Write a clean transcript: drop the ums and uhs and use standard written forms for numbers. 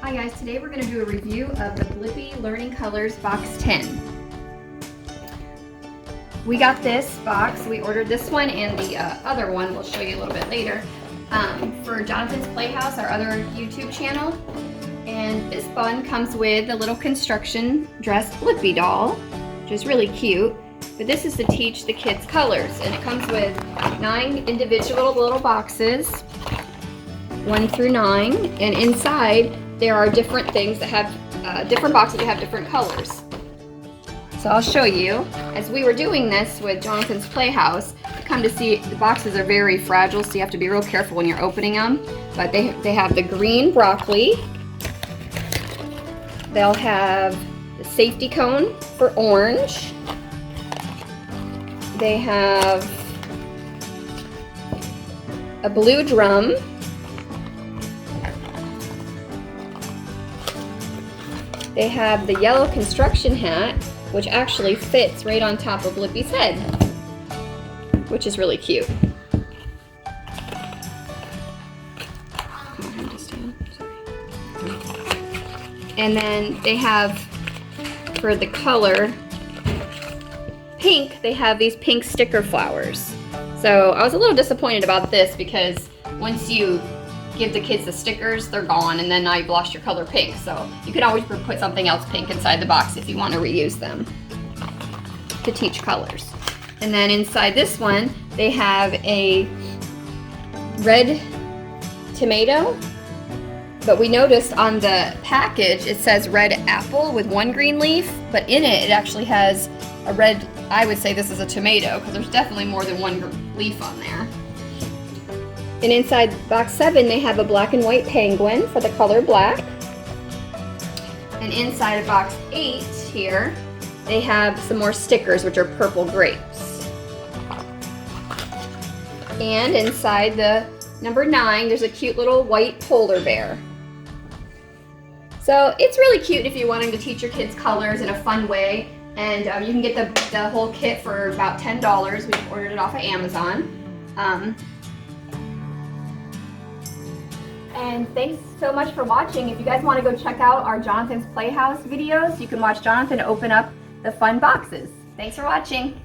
Hi guys, today we're going to do a review of the Blippi Learning Colors Box 10. We got this box, we ordered this one and the other one, we'll show you a little bit later, for Jonathan's Playhouse, our other YouTube channel. And this one comes with a little construction dressed Blippi doll, which is really cute. But this is to teach the kids colors, and it comes with 9 individual little boxes, 1 through 9, and inside there are different things that have different boxes that have different colors. So I'll show you. As we were doing this with Jonathan's Playhouse, come to see the boxes are very fragile, so you have to be real careful when you're opening them. But they have the green broccoli. They'll have the safety cone for orange. They have a blue drum. They have the yellow construction hat, which actually fits right on top of Blippi's head, which is really cute. And then they have, for the color pink, they have these pink sticker flowers. So I was a little disappointed about this because once you give the kids the stickers, they're gone, and then now you've lost your color pink. So you can always put something else pink inside the box if you want to reuse them to teach colors. And then inside this one, they have a red tomato, but we noticed on the package it says red apple with 1 green leaf, but in it actually has a red, I would say this is a tomato because there's definitely more than 1 leaf on there. And inside box 7, they have a black and white penguin for the color black. And inside of box 8 here, they have some more stickers, which are purple grapes. And inside the number 9, there's a cute little white polar bear. So it's really cute if you're wanting to teach your kids colors in a fun way. And you can get the whole kit for about $10. We've ordered it off of Amazon. And thanks so much for watching. If you guys want to go check out our Jonathan's Playhouse videos, you can watch Jonathan open up the fun boxes. Thanks for watching.